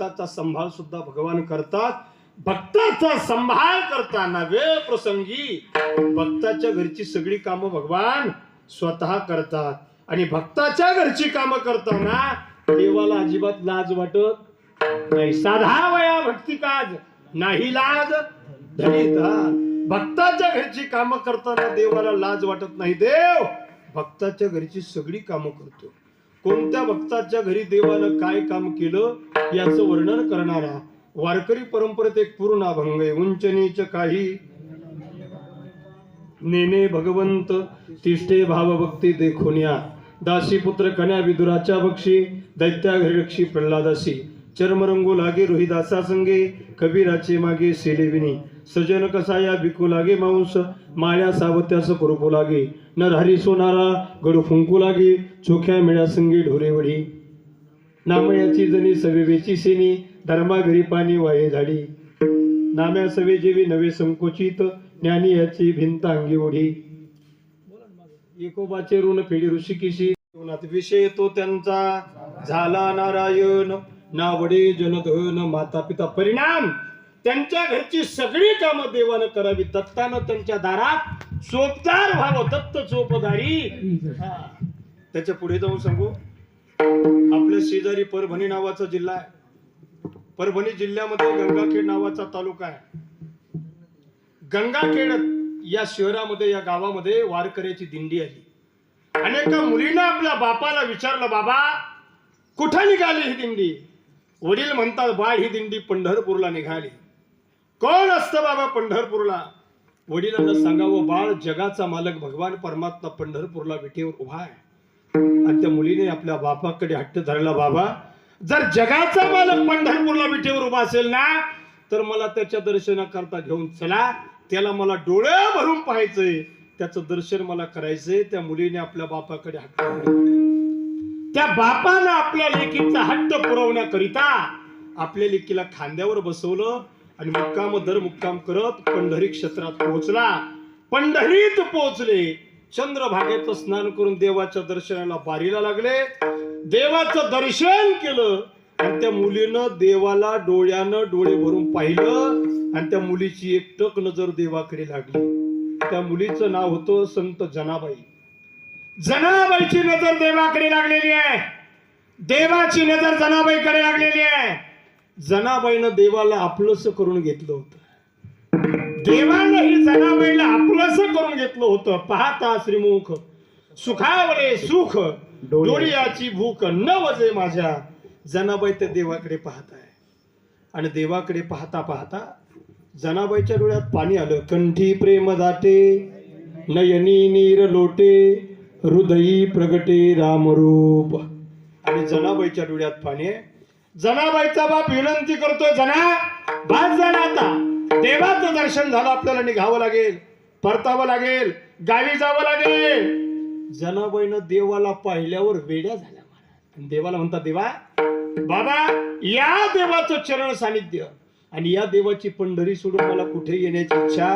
भक्ताचा संभाळ सुद्धा भगवान करतात. भक्ताचा संभाळ करताना वेळ प्रसंगी भक्ताच्या घरची सगळी कामं भगवान स्वतः करतात. आणि भक्ताच्या घरची कामं करताना देवाला अजिबात लाज वाटत नाही. साधा वया भक्ती काज नाही लाज धरिता. भक्ताच्या घरची कामं करताना देवाला लाज वाटत नाही. देव भक्ताच्या घरची सगळी कामं करतो. कोणत्या भक्ताच्या घरी देवानं काय काम केलं याचं वर्णन करणारा वारकरी परंपरेत एक पूर्ण अभंग आहे. उंच नीच काही नेने भगवंत तिष्ठे भाव भक्ती देखुनिया. दासी पुत्र कन्या विदुराच्या बक्षी दैत्या घरी प्रल्हादासी. चर्मरंगू लागे रोहिदासा संगे कबीराचे मागे सेलेविनी. सजन कसाया बिकू लागे मांस माळ्या सावत्यास करूपू लागे. नरहरी सोनारा गडू फुंकू लागे चोख्या मेळ्या संगे ढोरेवडी. नामयाची जणी सवेची सेनी धर्मा घरी पाणी वाये झाडी. नाम्या सवे जेवी नवे संकोचित ज्ञानी याची भिंत अंगी ओढी. एकोबाचे ऋण फेडी ऋषिकेशी विषय तो त्यांचा झाला नारायण. नावडे जनधन माता पिता. परिणाम त्यांच्या घरची सगळी कामं देवानं करावी. दत्तानं त्यांच्या दारात चोपदार व्हावं. दत्त चोपदारी. त्याच्या पुढे जाऊन सांगू, आपल्या शेजारी परभणी नावाचा जिल्हा आहे. परभणी जिल्ह्यामध्ये गंगाखेड नावाचा तालुका आहे. गंगाखेड या शहरामध्ये या गावामध्ये वारकऱ्याची दिंडी आली. अनेका मुलींना आपल्या बापाला विचारलं, बाबा कुठं निघाली ही दिंडी? वडील म्हणतात, बाळ ही दिंडी पंढरपूरला निघाली. कोण असतं बाबा पंढरपूरला? वडिलांना सांगावं, बाळ जगाचा मालक भगवान परमात्मा पंढरपूरला विटेवर उभा आहे. आणि त्या मुलीने आपल्या बापाकडे हट्ट धरला, बाबा जर जगाचा मालक पंढरपूरला विटेवर उभा असेल ना तर मला त्याच्या दर्शनाकरता घेऊन चला. त्याला मला डोळे भरून पाहायचंय, त्याचं दर्शन मला करायचंय. त्या मुलीने आपल्या बापाकडे हट्ट धरला. त्या बापानं आपल्या लेकीचा हट्ट पुरवण्याकरिता आपल्या लेकीला खांद्यावर बसवलं आणि मुक्काम दर मुक्काम करत पंढरी क्षेत्रात पोहोचला. पंढरीत पोहोचले. चंद्रभागेचं स्नान करून देवाच्या दर्शनाला बारीला लागले. देवाचं दर्शन केलं आणि त्या मुलीनं देवाला डोळ्यानं डोळे भरून पाहिलं आणि त्या मुलीची एकटक नजर देवाकडे लागली. त्या मुलीचं नाव होतं संत जनाबाई. जनाबाईची नजर देवाकडे लागलेली आहे. देवाची नजर जनाबाईकडे लागलेली आहे. जनाबाईनं देवाला आपलंस करून घेतलं होतं. देवानं ही जनाबाईला आपलंस करून घेतलं होतं. पाहता श्रीमुख सुखावले सुख डोळ्याची भूक न वजे माझ्या. जनाबाई त्या देवाकडे पाहत आहे आणि देवाकडे पाहता पाहता जनाबाईच्या डोळ्यात पाणी आलं. कंठी प्रेम दाटे नयनी नीर लोटे हृदयी प्रगटे रामरूप. आणि जनाबाईच्या डोळ्यात पाणी आहे. जनाबाईचा बाप विनंती करतोय, जना बास झाला आता. देवाचं दर्शन झालं, आपल्याला निघावं लागेल, परतावं लागेल, गावी जावं लागेल. जनाबाईनं देवाला पाहिल्यावर वेड्या झाल्या महाराज. देवाला म्हणतात, देवा बाबा या देवाचं चरण सानिध्य आणि या देवाची पंढरी सोडून मला कुठे येण्याची इच्छा,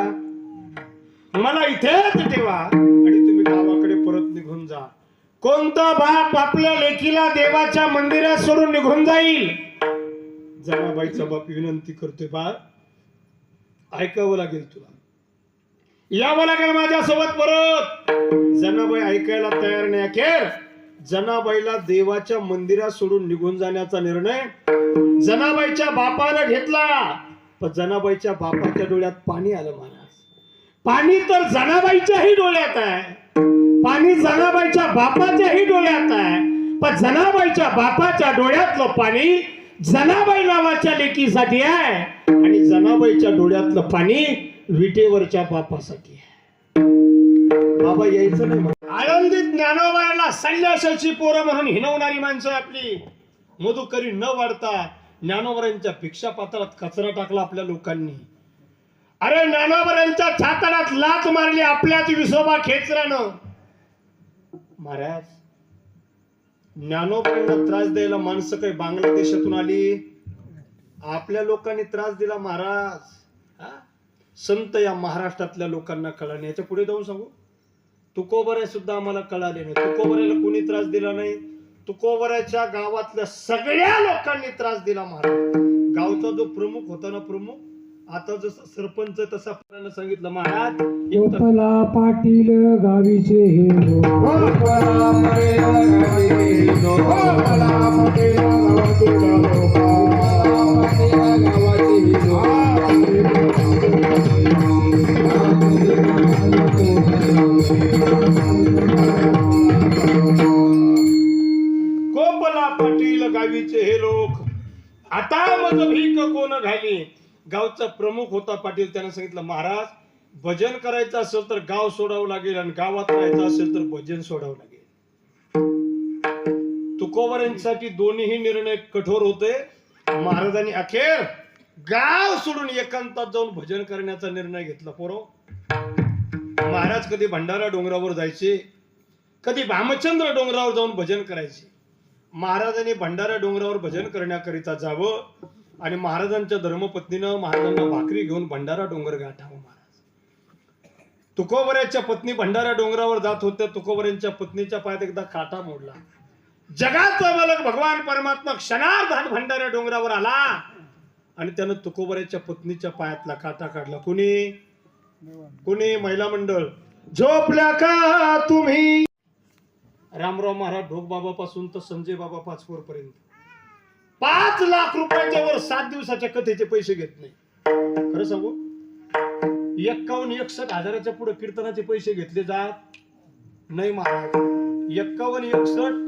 मला इथेच ठेवा आणि तुम्ही गावाकडे परत निघून जा. कोणता बाप आपल्या लेकीला देवाच्या मंदिरात सोडून निघून जाईल? जनाबाईचा बाप विनंती करतोय, बाळ ऐकावं लागेल, तुला यावं लागेल माझ्यासोबत परत. जनाबाई ऐकायला तयार नाही. अखेर जनाबाईला देवाच्या मंदिरात सोडून निघून जाण्याचा निर्णय जनाबाईच्या बापानं घेतला. पण जनाबाईच्या बापाच्या डोळ्यात पाणी आलं महाराज. पाणी तर जनाबाईच्याही डोळ्यात आहे, पाणी जनाबाईच्या बापाच्याही डोळ्यात आहे. पण जनाबाईच्या बापाच्या डोळ्यातलं पाणी जनाबाई नावाच्या लेकीसाठी आहे आणि जनाबाईच्या डोळ्यातलं पाणी विटेवरच्या बापासाठी आहे. बाबा यायचं नाही. आळंदीत ज्ञानोबाला संन्यासाची पोरं म्हणून हिणवणारी माणसं आपली. मधुकरी न वाढता ज्ञानोबांच्या भिक्षा पात्रात कचरा टाकला आपल्या लोकांनी. अरे ज्ञानोबांच्या छाताडात लात मारली आपल्याच विसोबा खेचरानं. महाराज ज्ञानोबांना त्रास द्यायला माणसं काही बांगलादेशातून आली? आपल्या लोकांनी त्रास दिला महाराज. संत या महाराष्ट्रातल्या लोकांना कळाले. याच्या पुढे जाऊन सांगू, तुकोबरे सुद्धा आम्हाला कळाले नाही. तुकोबऱ्याला कोणी त्रास दिला नाही. तुकोबऱ्याच्या गावातल्या सगळ्या लोकांनी त्रास दिला महाराज. गावचा जो प्रमुख होता ना, प्रमुख आता जसं सरपंच तसा सांगितलं महाराज. गोपाला पाटील गावीचे हे गोपाला पाटील गावीचे हे लोक आता मज भीक कोण घाली. गावचा प्रमुख होता पाटील, त्याने सांगितलं महाराज भजन करायचं असेल तर गाव सोडावं लागेल आणि गावात राहायचं असेल तर भजन सोडावं लागेल. तुकोबऱ्यांसाठी दोन्ही निर्णय कठोर होते. महाराजांनी अखेर गाव सोडून एकांतात जाऊन भजन करण्याचा निर्णय घेतला. पोरो, महाराज कधी भंडारा डोंगरावर जायचे, कधी भामचंद्र डोंगरावर जाऊन भजन करायचे. महाराजांनी भंडारा डोंगरावर भजन करण्याकरिता जावं आणि महाराजांच्या धर्मपत्नीनं महाराजांना भाकरी घेऊन भंडारा डोंगर गाठावं. महाराज तुकोबऱ्याच्या पत्नी भंडारा डोंगरावर जात होत्या. तुकोबऱ्यांच्या पत्नीच्या पायात एकदा काटा मोडला. जगाचा मालक भगवान परमात्मा क्षणार्धात भंडारा डोंगरावर आला आणि त्यानं तुकोबऱ्याच्या पत्नीच्या पायातला काटा काढला. कुणी महिला मंडळ. झोपल्या का तुम्ही? रामराव महाराज ढोकबाबा पासून तर संजय बाबा पाचपोर पर्यंत 5 लाख रुपयाच्या वर 7 दिवसाच्या कथेचे पैसे घेत नाही. खरं सांगू, 51-61 हजाराच्या पुढे कीर्तनाचे पैसे घेतले जात नाही महाराज. 51-61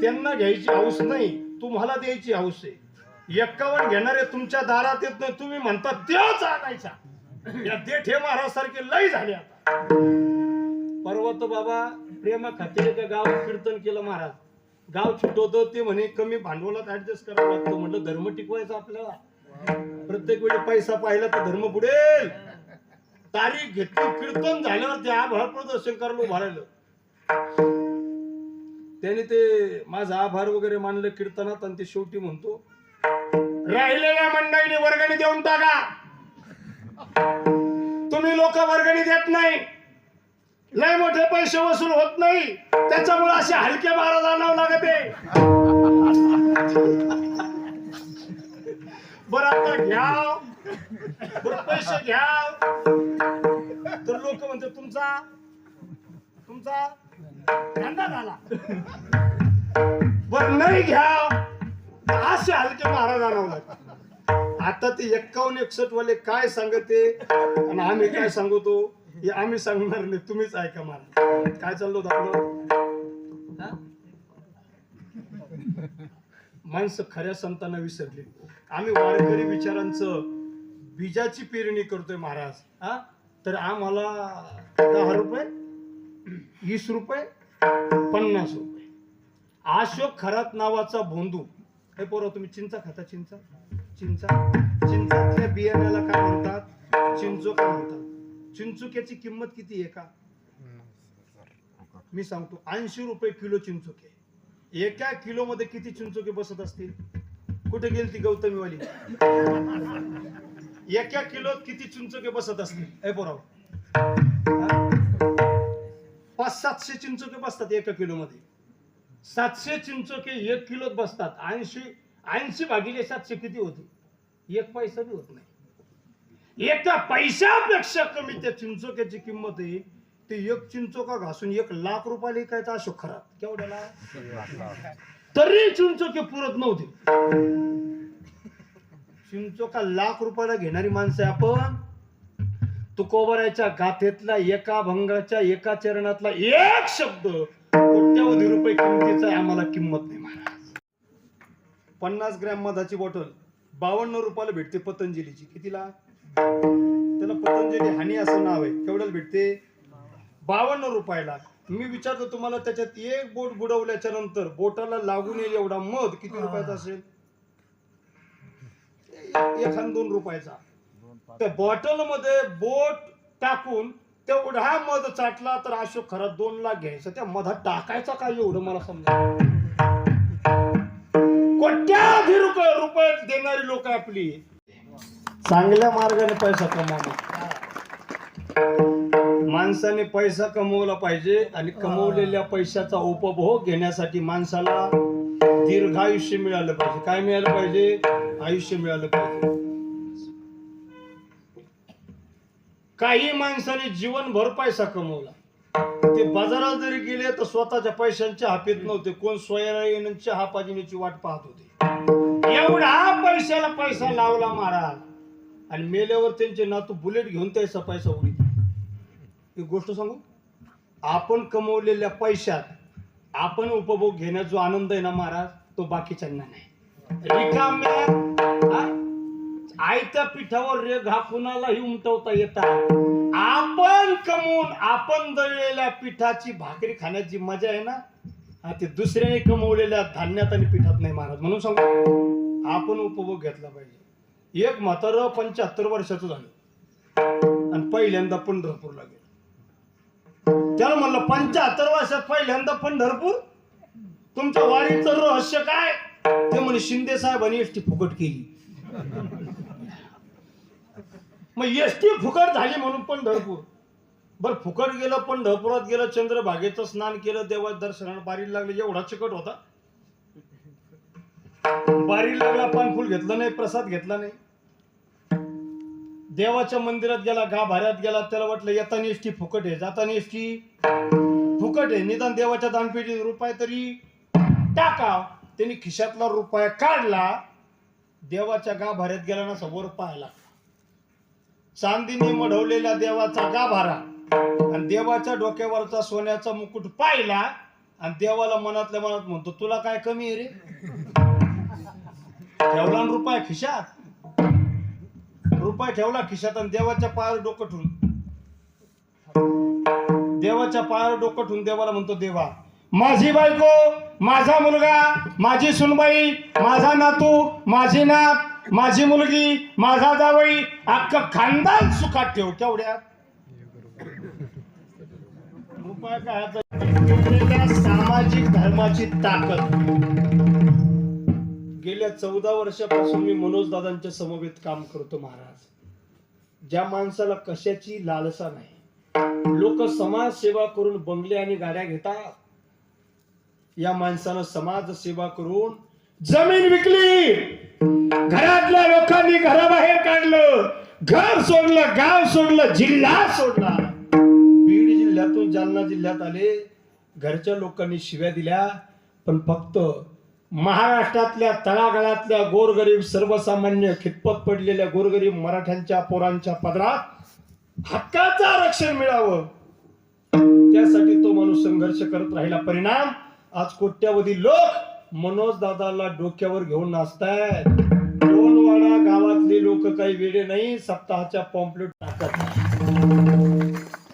त्यांना घ्यायची हौस नाही, तुम्हाला द्यायची हौस आहे. 51 घेणारे तुमच्या दारात येत नाही, तुम्ही म्हणता तेच आणायचा. या देठे महाराज सारखे लय झाले. आता पर्वत बाबा प्रेमा खातीर एका गावात कीर्तन केलं महाराज. गाव छुटवतो ते म्हणे कमी भांडवलात ऍडजस्ट करावं लागतं. म्हटलं धर्म टिकवायचा आपल्याला. प्रत्येक वेळी पैसा पाहिला तर धर्म बुडेल. तारीख घेतली, कीर्तन झाल्यावर ते आभार प्रदर्शन करायला उभं राहिलं. त्याने ते माझा आभार वगैरे मानलं कीर्तनात आणि ते शेवटी म्हणतो राहिलेल्या मंडळीने वर्गणी देऊन टाका. तुम्ही लोक वर्गणी देत नाही, लय मोठे पैसे वसूल होत नाही, त्याच्यामुळे असे हलके महाराज आणावं लागते. बरं आता घ्या, बरं पैसे घ्या, तर लोक म्हणते तुमचा धंदा झाला. बरं नाही घ्या, असे हलके महाराज आणावं लागते. आता ते 51-61 वाले काय सांगते आणि आम्ही काय सांगतो हे आम्ही सांगणार नाही, तुम्हीच ऐका. मला काय चाललो होतं माणसं खऱ्या संतांना विसरली. आम्ही वारकरी विचारांचं बीजाची पेरणी करतोय महाराज. तर आम्हाला 10 रुपये, 20 रुपये, 50 रुपये. अशोक खरात नावाचा भोंदू. हे पोरं तुम्ही चिंचा खाता? चिंचातल्या बियाण्याला काय म्हणतात? चिंचोका म्हणतात. चिंचुक्याची किंमत किती आहे का मी सांगतो. 80 रुपये किलो चिंचुके. एका किलो मध्ये किती चिंचुके बसत असतील? कुठे गेली ती गौतमीवाली? एका किलोत किती चिंचुके बसत असतील? हे पोराव 500-700 चिंचुके बसतात एका किलो मध्ये. 700 चिंचुके 1 किलोत बसतात. 80 भागिले 700 किती होते? 1 पैसा बी होत नाही. एका पैशापेक्षा कमी त्या चिंचोक्याची किंमत आहे. ते 1 चिंचोका घासून 1 लाख रुपयाला विकायचा अशोक खरात. केवढ्याला? तरी चिंचोके पुरत नव्हते. चिंचोका 1 लाख रुपयाला घेणारी माणसं आपण. तुकोबऱ्याच्या गाथेतला एका भंगाच्या एका चरणातला एक शब्द कोट्यावधी रुपये किमतीचा आम्हाला किंमत नाही महाराज. 50 ग्रॅम मधाची बॉटल 52 रुपयाला भेटते पतंजलीची. कितीला? त्याला पतंजली हानी असं नाव आहे. केवढ्याला भेटते? 52 रुपयाला. मी विचारतो तुम्हाला, त्याच्यात एक बोट बुडवल्याच्या नंतर बोटाला लागून येईल एवढा मध किती रुपयाचा असेल? 1-2 रुपयाचा. त्या बॉटल मध्ये बोट टाकून तेवढा मध चाटला तर अशोक खरात 2 लाख घ्यायचा. त्या मधात टाकायचा काय एवढं मला समजा. कोट्यावधी रुपये देणारी लोक आपली चांगल्या मार्गाने पैसा कमावणार. माणसाने पैसा कमवला पाहिजे आणि कमवलेल्या पैशाचा उपभोग घेण्यासाठी माणसाला दीर्घायुष्य मिळालं पाहिजे. काय मिळालं पाहिजे? आयुष्य मिळालं पाहिजे. काही माणसाने जीवनभर पैसा कमवला, ते बाजारात जरी गेले तर स्वतःच्या पैशांच्या हापीत नव्हते, कोण सोयाबीनच्या हापाजिनीची वाट पाहत होते. एवढा पैशाला पैसा लावला महाराज, आणि मेल्यावर त्यांचे नातू बुलेट घेऊन त्याचा पैसा उडीत. एक गोष्ट सांगू, आपण कमवलेल्या पैशात आपण उपभोग घेण्याचा जो आनंद आहे ना महाराज, तो बाकीच्यांना नाही. रिकाम्या आयत्या पिठावर रेघ हा कुणालाही उमटवता येतात. आपण कमवून आपण दळलेल्या पिठाची भाकरी खाण्याची मजा आहे ना, ते दुसऱ्याने कमवलेल्या धान्यात आणि पिठात नाही महाराज. म्हणून सांगू, आपण उपभोग घेतला पाहिजे. एक म्हातारं 75 वर्षाचं झालं आणि पहिल्यांदा पंढरपूरला गेलं. त्याला म्हणलं 75 वर्षात पहिल्यांदा पंढरपूर, तुमच्या वारीचं रहस्य काय? ते म्हणे शिंदे साहेबांनी एसटी फुकट केली. मग एसटी फुकट झाली म्हणून पंढरपूर. बर फुकट गेलं, पंढरपुरात गेलं, चंद्रभागेचं स्नान केलं, देवाच्या दर्शनाला बारीला लागले. एवढा चिकट होता, बारीला लागला, पानफुल घेतलं नाही, प्रसाद घेतला नाही. देवाच्या मंदिरात गेला, गाभाऱ्यात गेला, त्याला वाटलं येताना एसटी फुकट आहे, जाताना एसटी फुकट आहे, निदान देवाच्या दानपेटीत रुपये तरी टाका. त्यांनी खिशातला रुपया काढला, देवाच्या गाभाऱ्यात गेला ना, समोर पाहायला चांदीने मढवलेला देवाचा गाभारा आणि देवाच्या डोक्यावरचा सोन्याचा मुकुट पाहिला, आणि देवाला मनातल्या मनात म्हणतो, तुला काय कमी आहे रे? ठेवला रुपया खिशात, रुपया ठेवला खिशात आणि देवाच्या पायावर डोकं ठेवून, देवाच्या पायावर डोकं ठेवून देवाला म्हणतो, देवा माझी बायको, माझा मुलगा, माझी सुनबाई, माझा नातू, माझी नात, माझी मुलगी, माझा जावई, अख्खं खानदान सुखात ठेव. केवढ्यात रुपया काय? सामाजिक धर्माची ताकद. गेल्या 14 वर्षापासून मी मनोज दादांच्या समवेत काम करतो महाराज. ज्या माणसाला कशाची लालसा नाही, लोक समाज सेवा करून बंगले आणि गाड्या घेतात, या माणसानं समाज सेवा करून जमीन विकली, घरातल्या लोकांनी घराबाहेर काढलं, घर सोडलं, गाव सोडलं, जिल्हा सोडला. बीड जिल्ह्यातून जालना जिल्ह्यात आले, घरच्या लोकांनी शिव्या दिल्या, पण फक्त महाराष्ट्रातल्या तळागाळातल्या गोरगरीब सर्वसामान्य खितपत पडलेल्या गोरगरीब मराठ्यांच्या पोरांच्या पदरात हक्काचं आरक्षण मिळावं, त्यासाठी तो माणूस संघर्ष करत राहिला. परिणाम आज कोट्यावधी लोक मनोज दादाला डोक्यावर घेऊन नाचतायत. डोलवाडा गावातले लोक काही वेडे नाही, सप्ताहाच्या पॉम्पलेट टाकत.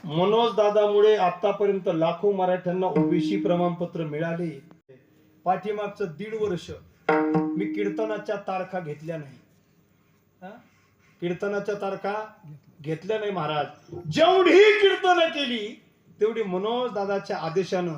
मनोज दादामुळे आतापर्यंत लाखो मराठ्यांना ओबीसी प्रमाणपत्र मिळाले. पाठीमागचं 1.5 वर्ष मी कीर्तनाच्या तारखा घेतल्या नाही, कीर्तनाच्या तारखा घेतल्या नाही महाराज. जेवढी कीर्तनं केली तेवढी मनोज दादाच्या आदेशानं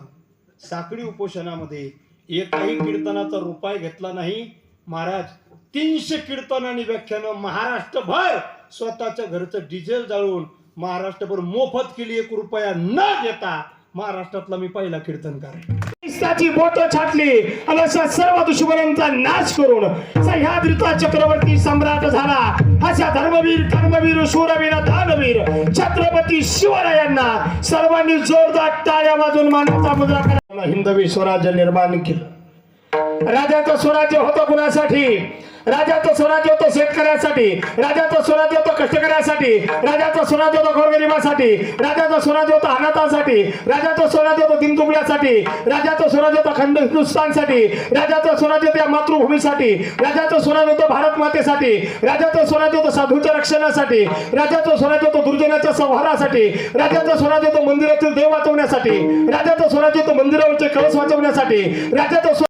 साखळी उपोषणामध्ये एकही कीर्तनाचा रुपया घेतला नाही महाराज. 300 कीर्तनांनी व्याख्यानं महाराष्ट्रभर स्वतःच्या घरचं डिझेल जाळून महाराष्ट्रभर मोफत केली, 1 रुपया न घेता. महाराष्ट्रातला मी पहिला कीर्तनकार. ख्रिस्ताची बोट छाटली आणि अशा सर्व दुश्मनांचा नाश करून सह्याद्रीचा चक्रवर्ती सम्राट झाला. अशा धर्मवीर, कर्मवीर, शूरवीर, दानवीर छत्रपती शिवरायांना सर्वांनी जोरदार टाळ्या वाजवून मानाचा मुजरा करा. हिंदवी स्वराज्य निर्माण केलं. राजाचं स्वराज्य होतं कुणासाठी? राजाचं स्वराज्य होतं शेतकऱ्यासाठी, राजाचं स्वराज्य होतं कष्टकऱ्यासाठी, राजाचं स्वराज्य होतं गोरगरिबासाठी, राजाचं स्वराज्य होतं अनाथांसाठी, राजाचं स्वराज्य होतं दिनदुबळ्यासाठी, राजाचं स्वराज्य होतं खंड हिंदुस्थानसाठी, राजाचं स्वराज्य होतं मातृभूमीसाठी, राजाचं स्वराज्य होतं भारत मातेसाठी, राजाचं स्वराज्य होतं साधूच्या रक्षणासाठी, राजाचं स्वराज्य होतं दुर्जनाच्या संहारासाठी, राजाचं स्वराज्य होतं मंदिरातील देव वाचवण्यासाठी, राजाचं स्वराज्य होतं मंदिरावरचे कळस वाचवण्यासाठी, राजाचं